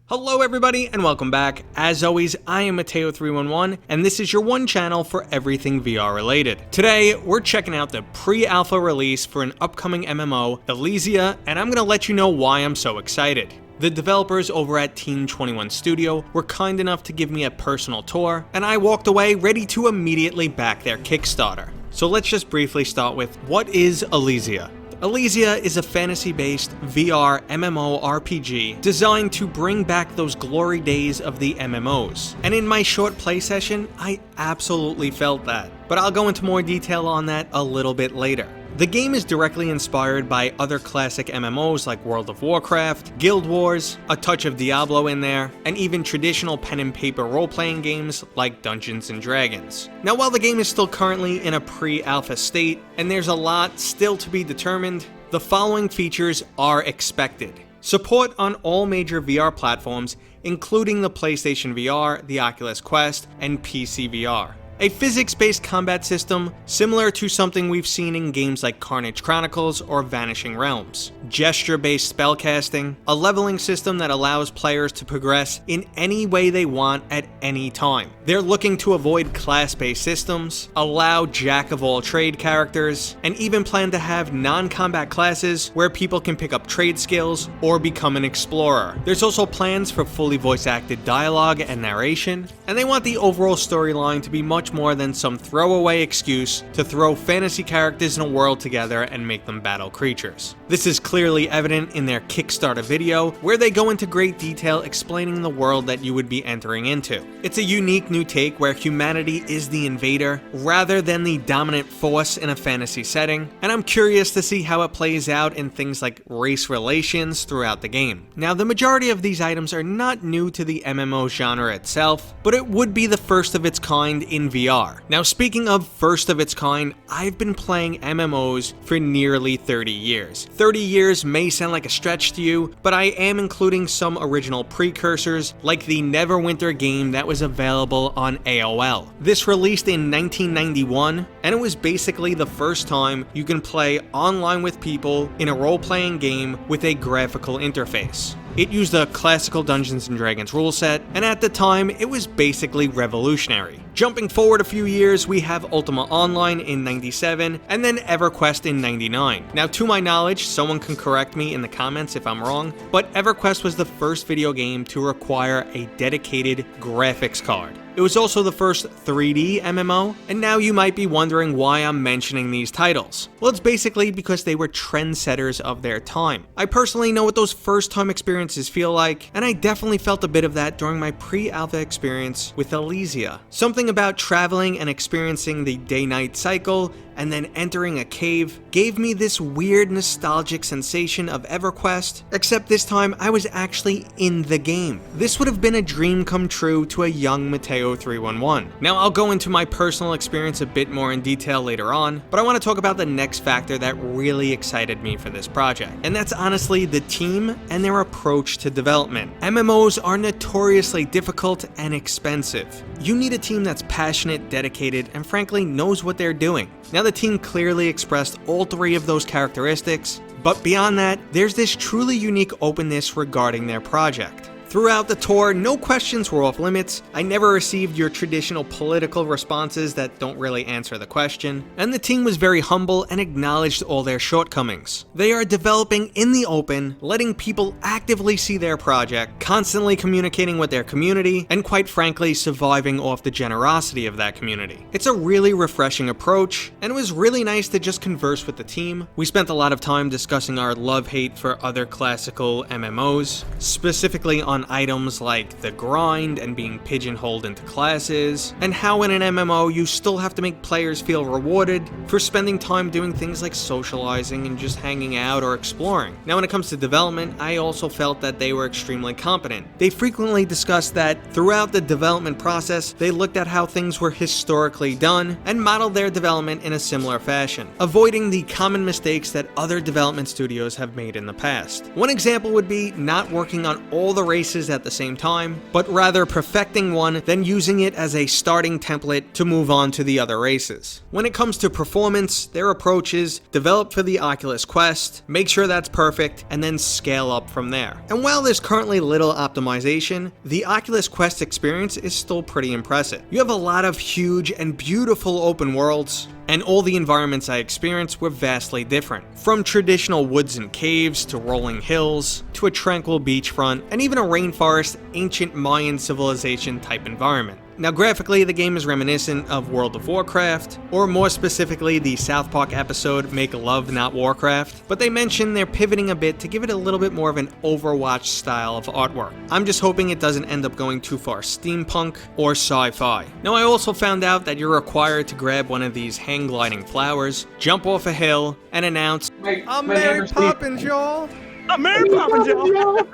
Hello everybody and welcome back. As always, I am Mateo311 and this is your one channel for everything VR related. Today, we're checking out the pre-alpha release for an upcoming MMO, Ilysia, and I'm gonna let you know why I'm so excited. The developers over at Team 21 Studio were kind enough to give me a personal tour, and I walked away ready to immediately back their Kickstarter. So let's just briefly start with, what is Ilysia? Ilysia is a fantasy-based VR MMO RPG designed to bring back those glory days of the MMOs. And in my short play session, I absolutely felt that. But I'll go into more detail on that a little bit later. The game is directly inspired by other classic MMOs like World of Warcraft, Guild Wars, a touch of Diablo in there, and even traditional pen and paper role-playing games like Dungeons & Dragons. Now, while the game is still currently in a pre-alpha state, and there's a lot still to be determined, the following features are expected. Support on all major VR platforms, including the PlayStation VR, the Oculus Quest, and PC VR. A physics-based combat system similar to something we've seen in games like Carnage Chronicles or Vanishing Realms. Gesture-based spellcasting, a leveling system that allows players to progress in any way they want at any time. They're looking to avoid class-based systems, allow jack-of-all-trade characters, and even plan to have non-combat classes where people can pick up trade skills or become an explorer. There's also plans for fully voice-acted dialogue and narration, and they want the overall storyline to be much more than some throwaway excuse to throw fantasy characters in a world together and make them battle creatures. This is clearly evident in their Kickstarter video, where they go into great detail explaining the world that you would be entering into. It's a unique new take where humanity is the invader rather than the dominant force in a fantasy setting, and I'm curious to see how it plays out in things like race relations throughout the game. Now, the majority of these items are not new to the MMO genre itself, but it would be the first of its kind in VR. Now, speaking of first of its kind, I've been playing MMOs for nearly 30 years. 30 years may sound like a stretch to you, but I am including some original precursors like the Neverwinter game that was available on AOL. This released in 1991, and it was basically the first time you can play online with people in a role-playing game with a graphical interface. It used a classical Dungeons & Dragons rule set, and at the time, it was basically revolutionary. Jumping forward a few years, we have Ultima Online in 97, and then EverQuest in 99. Now, to my knowledge, someone can correct me in the comments if I'm wrong, but EverQuest was the first video game to require a dedicated graphics card. It was also the first 3D MMO, and now you might be wondering why I'm mentioning these titles. Well, it's basically because they were trendsetters of their time. I personally know what those first-time experiences feel like, and I definitely felt a bit of that during my pre-alpha experience with Ilysia. Something about traveling and experiencing the day-night cycle and then entering a cave gave me this weird nostalgic sensation of EverQuest, except this time I was actually in the game. This would have been a dream come true to a young Mateo311. Now, I'll go into my personal experience a bit more in detail later on, but I want to talk about the next factor that really excited me for this project, and that's honestly the team and their approach to development. MMOs are notoriously difficult and expensive. You need a team that's passionate, dedicated, and frankly knows what they're doing. Now, the team clearly expressed all three of those characteristics, but beyond that, there's this truly unique openness regarding their project. Throughout the tour, no questions were off limits. I never received your traditional political responses that don't really answer the question, and the team was very humble and acknowledged all their shortcomings. They are developing in the open, letting people actively see their project, constantly communicating with their community, and quite frankly, surviving off the generosity of that community. It's a really refreshing approach, and it was really nice to just converse with the team. We spent a lot of time discussing our love-hate for other classical MMOs, specifically on items like the grind and being pigeonholed into classes, and how in an MMO you still have to make players feel rewarded for spending time doing things like socializing and just hanging out or exploring. Now, when it comes to development, I also felt that they were extremely competent. They frequently discussed that throughout the development process, they looked at how things were historically done and modeled their development in a similar fashion, avoiding the common mistakes that other development studios have made in the past. One example would be not working on all the races races at the same time, but rather perfecting one, then using it as a starting template to move on to the other races. When it comes to performance, their approach is develop for the Oculus Quest, make sure that's perfect, and then scale up from there. And while there's currently little optimization, the Oculus Quest experience is still pretty impressive. You have a lot of huge and beautiful open worlds, and all the environments I experienced were vastly different. From traditional woods and caves, to rolling hills, to a tranquil beachfront, and even a rainforest, ancient Mayan civilization type environment. Now graphically, the game is reminiscent of World of Warcraft, or more specifically the South Park episode Make Love Not Warcraft, but they mention they're pivoting a bit to give it a little bit more of an Overwatch style of artwork. I'm just hoping it doesn't end up going too far steampunk or sci-fi. Now I also found out that you're required to grab one of these hang gliding flowers, jump off a hill, and announce, "I'm Mary Poppins, y'all!" I'm Mary Poppins, y'all!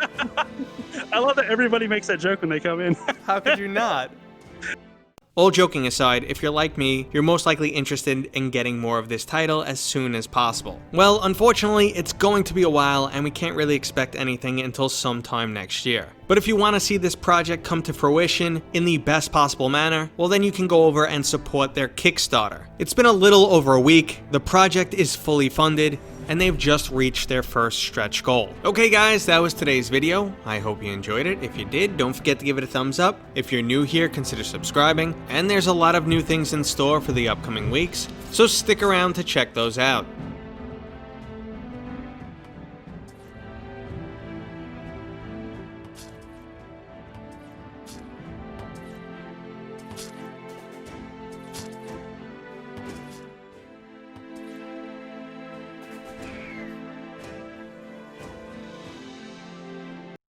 I love that everybody makes that joke when they come in. How could you not? All joking aside, if you're like me, you're most likely interested in getting more of this title as soon as possible. Well, unfortunately, it's going to be a while and we can't really expect anything until sometime next year. But if you want to see this project come to fruition in the best possible manner, well then you can go over and support their Kickstarter. It's been a little over a week, the project is fully funded, and they've just reached their first stretch goal. Okay guys, that was today's video. I hope you enjoyed it. If you did, don't forget to give it a thumbs up. If you're new here, consider subscribing, and there's a lot of new things in store for the upcoming weeks, so stick around to check those out.